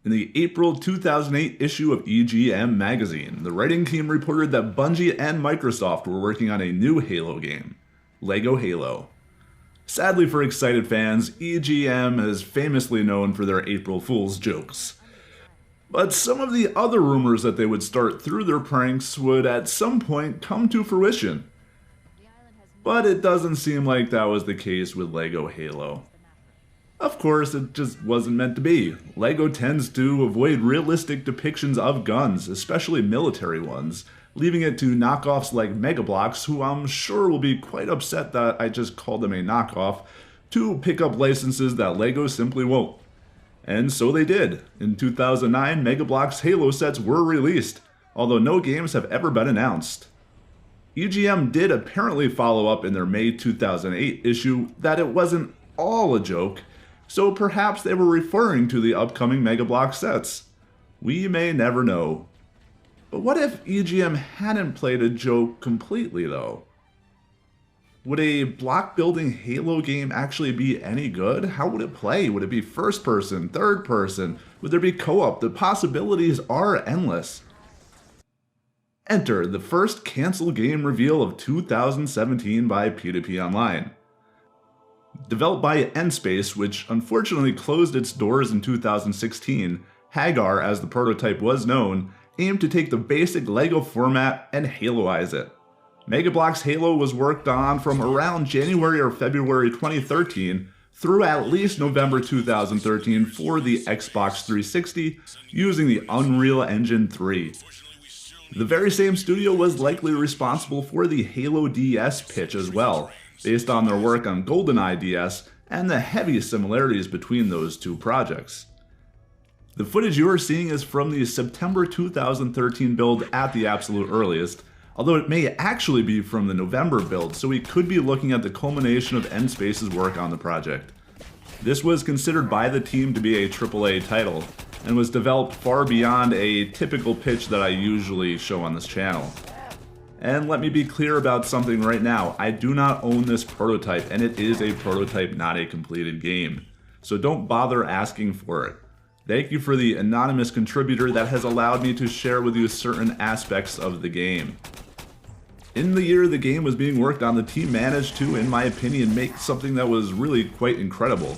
In the April 2008 issue of EGM magazine, the writing team reported that Bungie and Microsoft were working on a new Halo game, LEGO Halo. Sadly for excited fans, EGM is famously known for their April Fool's jokes. But some of the other rumors that they would start through their pranks would at some point come to fruition. But it doesn't seem like that was the case with LEGO Halo. Of course, it just wasn't meant to be. LEGO tends to avoid realistic depictions of guns, especially military ones, leaving it to knockoffs like Bloks, who I'm sure will be quite upset that I just called them a knockoff, to pick up licenses that LEGO simply won't. And so they did. In 2009, Bloks Halo sets were released, although no games have ever been announced. EGM did apparently follow up in their May 2008 issue that it wasn't all a joke, so perhaps they were referring to the upcoming Bloks sets. We may never know. But what if EGM hadn't played a joke completely though? Would a block building Halo game actually be any good? How would it play? Would it be first person, third person? Would there be co-op? The possibilities are endless. Enter the first cancel game reveal of 2017 by P2P Online. Developed by Nspace, which unfortunately closed its doors in 2016, Hagar, as the prototype was known, aimed to take the basic LEGO format and Haloize it. Bloks Halo was worked on from around January or February 2013 through at least November 2013 for the Xbox 360 using the Unreal Engine 3. The very same studio was likely responsible for the Halo DS pitch as well, based on their work on GoldenEye DS and the heavy similarities between those two projects. The footage you are seeing is from the September 2013 build at the absolute earliest, although it may actually be from the November build, so we could be looking at the culmination of Nspace's work on the project. This was considered by the team to be a AAA title, and was developed far beyond a typical pitch that I usually show on this channel. And let me be clear about something right now, I do not own this prototype, and it is a prototype, not a completed game. So don't bother asking for it. Thank you for the anonymous contributor that has allowed me to share with you certain aspects of the game. In the year the game was being worked on, the team managed to, in my opinion, make something that was really quite incredible.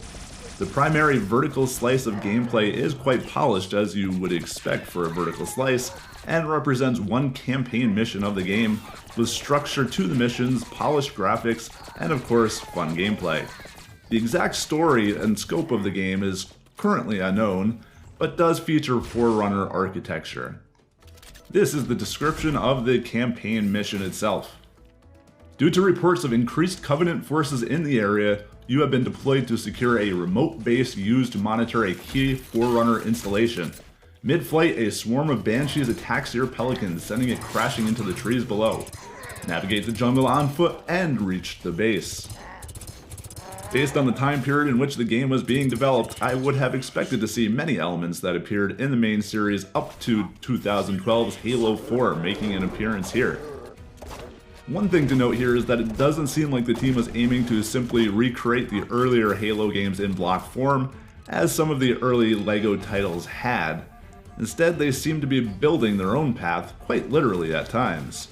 The primary vertical slice of gameplay is quite polished, as you would expect for a vertical slice, and represents one campaign mission of the game, with structure to the missions, polished graphics, and of course, fun gameplay. The exact story and scope of the game is currently unknown, but does feature Forerunner architecture. This is the description of the campaign mission itself. Due to reports of increased Covenant forces in the area, you have been deployed to secure a remote base used to monitor a key Forerunner installation. Mid-flight, a swarm of Banshees attacks your Pelican, sending it crashing into the trees below. Navigate the jungle on foot and reach the base. Based on the time period in which the game was being developed, I would have expected to see many elements that appeared in the main series up to 2012's Halo 4 making an appearance here. One thing to note here is that it doesn't seem like the team was aiming to simply recreate the earlier Halo games in block form, as some of the early LEGO titles had. Instead, they seem to be building their own path, quite literally at times.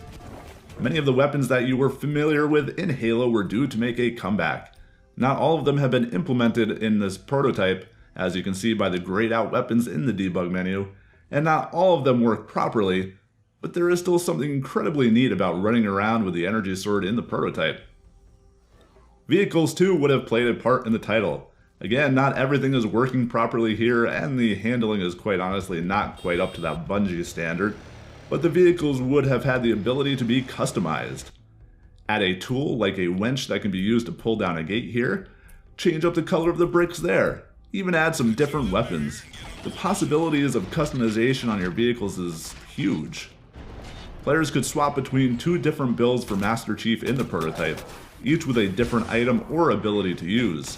Many of the weapons that you were familiar with in Halo were due to make a comeback. Not all of them have been implemented in this prototype, as you can see by the grayed out weapons in the debug menu, and not all of them work properly, but there is still something incredibly neat about running around with the energy sword in the prototype. Vehicles too would have played a part in the title. Again, not everything is working properly here, and the handling is quite honestly not quite up to that Bungie standard, but the vehicles would have had the ability to be customized. Add a tool like a winch that can be used to pull down a gate here, change up the color of the bricks there, even add some different weapons. The possibilities of customization on your vehicles is huge. Players could swap between two different builds for Master Chief in the prototype, each with a different item or ability to use.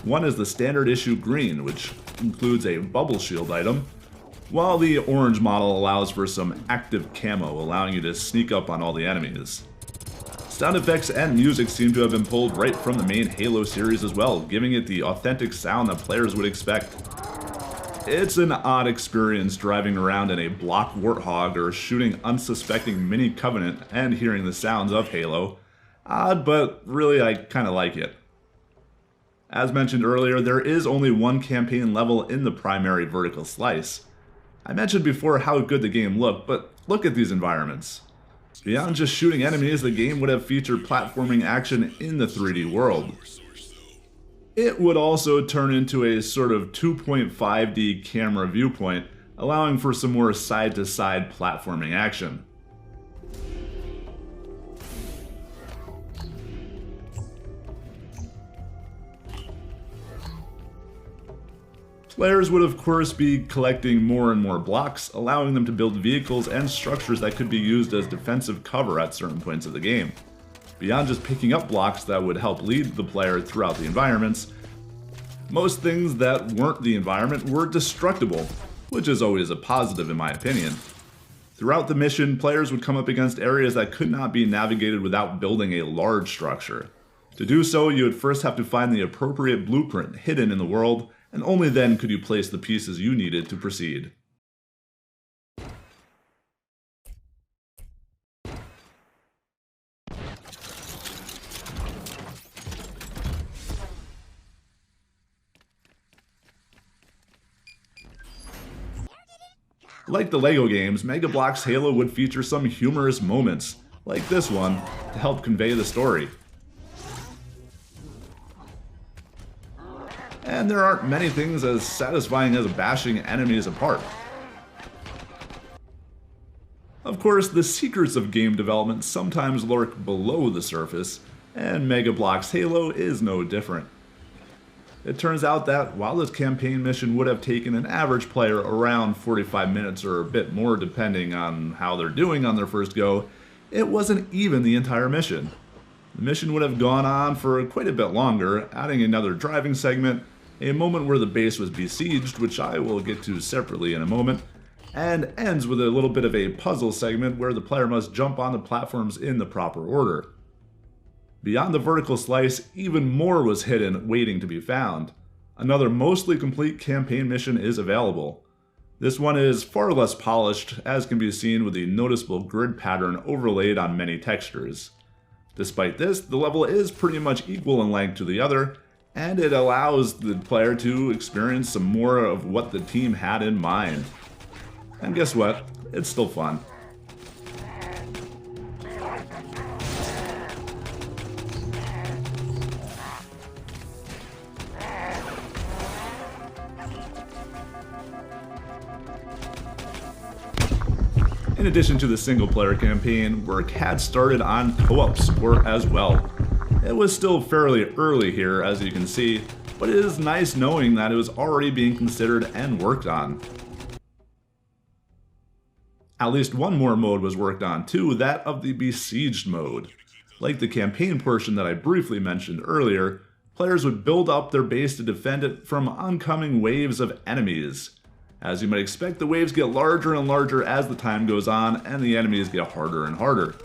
One is the standard issue green, which includes a bubble shield item, while the orange model allows for some active camo, allowing you to sneak up on all the enemies. Sound effects and music seem to have been pulled right from the main Halo series as well, giving it the authentic sound that players would expect. It's an odd experience driving around in a block Warthog or shooting unsuspecting mini Covenant and hearing the sounds of Halo. Odd, but really I kinda like it. As mentioned earlier, there is only one campaign level in the primary vertical slice. I mentioned before how good the game looked, but look at these environments. Beyond just shooting enemies, the game would have featured platforming action in the 3D world. It would also turn into a sort of 2.5D camera viewpoint, allowing for some more side-to-side platforming action. Players would of course be collecting more and more blocks, allowing them to build vehicles and structures that could be used as defensive cover at certain points of the game. Beyond just picking up blocks that would help lead the player throughout the environments, most things that weren't the environment were destructible, which is always a positive in my opinion. Throughout the mission, players would come up against areas that could not be navigated without building a large structure. To do so, you would first have to find the appropriate blueprint hidden in the world, and only then could you place the pieces you needed to proceed. Like the LEGO games, Mega Bloks Halo would feature some humorous moments, like this one, to help convey the story. And there aren't many things as satisfying as bashing enemies apart. Of course, the secrets of game development sometimes lurk below the surface, and Mega Bloks Halo is no different. It turns out that while this campaign mission would have taken an average player around 45 minutes or a bit more depending on how they're doing on their first go, it wasn't even the entire mission. The mission would have gone on for quite a bit longer, adding another driving segment, a moment where the base was besieged, which I will get to separately in a moment, and ends with a little bit of a puzzle segment where the player must jump on the platforms in the proper order. Beyond the vertical slice, even more was hidden, waiting to be found. Another mostly complete campaign mission is available. This one is far less polished, as can be seen with the noticeable grid pattern overlaid on many textures. Despite this, the level is pretty much equal in length to the other, and it allows the player to experience some more of what the team had in mind. And guess what? It's still fun. In addition to the single-player campaign, work had started on co-op support as well. It was still fairly early here, as you can see, but it is nice knowing that it was already being considered and worked on. At least one more mode was worked on too, that of the Besieged mode. Like the campaign portion that I briefly mentioned earlier, players would build up their base to defend it from oncoming waves of enemies. As you might expect, the waves get larger and larger as the time goes on, and the enemies get harder and harder.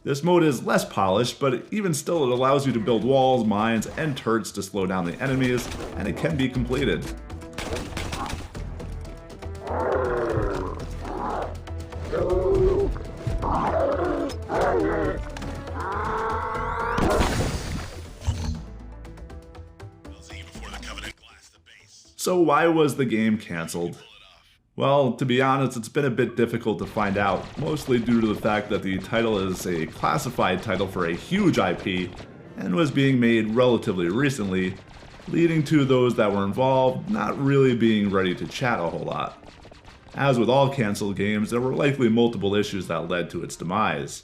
This mode is less polished, but even still it allows you to build walls, mines, and turrets to slow down the enemies, and it can be completed. So why was the game cancelled? Well, to be honest, it's been a bit difficult to find out, mostly due to the fact that the title is a classified title for a huge IP and was being made relatively recently, leading to those that were involved not really being ready to chat a whole lot. As with all cancelled games, there were likely multiple issues that led to its demise.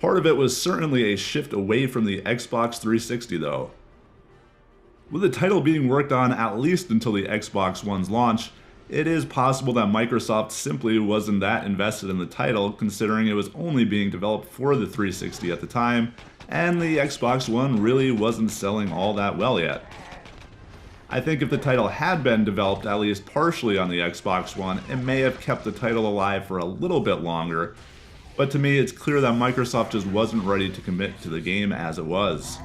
Part of it was certainly a shift away from the Xbox 360 though. With the title being worked on at least until the Xbox One's launch, it is possible that Microsoft simply wasn't that invested in the title, considering it was only being developed for the 360 at the time, and the Xbox One really wasn't selling all that well yet. I think if the title had been developed at least partially on the Xbox One, it may have kept the title alive for a little bit longer, but to me it's clear that Microsoft just wasn't ready to commit to the game as it was.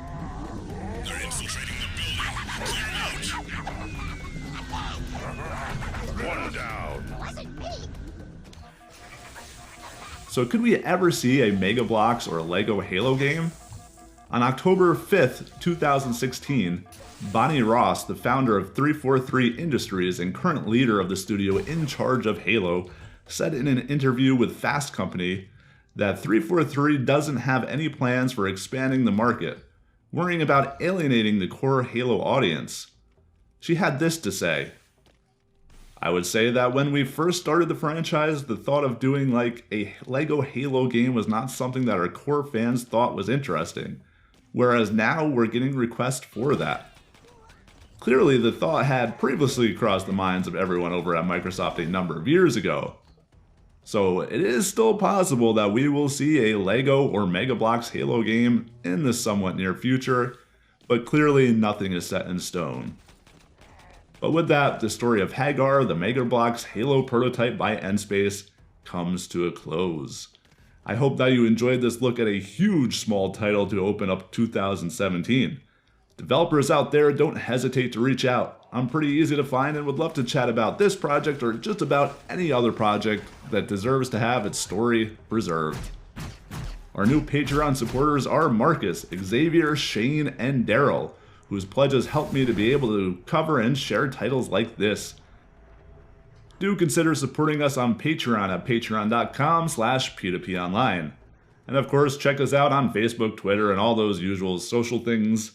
So could we ever see a Mega Bloks or Lego Halo game? On October 5th, 2016, Bonnie Ross, the founder of 343 Industries and current leader of the studio in charge of Halo, said in an interview with Fast Company that 343 doesn't have any plans for expanding the market, worrying about alienating the core Halo audience. She had this to say: "I would say that when we first started the franchise, the thought of doing like a Lego Halo game was not something that our core fans thought was interesting, whereas now we're getting requests for that." Clearly, the thought had previously crossed the minds of everyone over at Microsoft a number of years ago. So it is still possible that we will see a Lego or Mega Bloks Halo game in the somewhat near future, but clearly nothing is set in stone. But with that, the story of Hagar, the Mega Bloks Halo prototype by Nspace, comes to a close. I hope that you enjoyed this look at a huge small title to open up 2017. Developers out there, don't hesitate to reach out. I'm pretty easy to find and would love to chat about this project or just about any other project that deserves to have its story preserved. Our new Patreon supporters are Marcus, Xavier, Shane, and Daryl, whose pledges help me to be able to cover and share titles like this. Do consider supporting us on Patreon at patreon.com/p2ponline. And of course, check us out on Facebook, Twitter, and all those usual social things.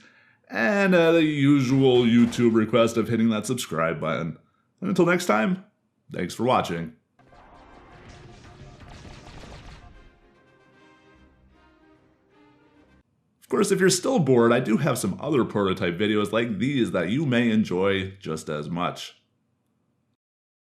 And the usual YouTube request of hitting that subscribe button. And until next time, thanks for watching. Of course, if you're still bored, I do have some other prototype videos like these that you may enjoy just as much.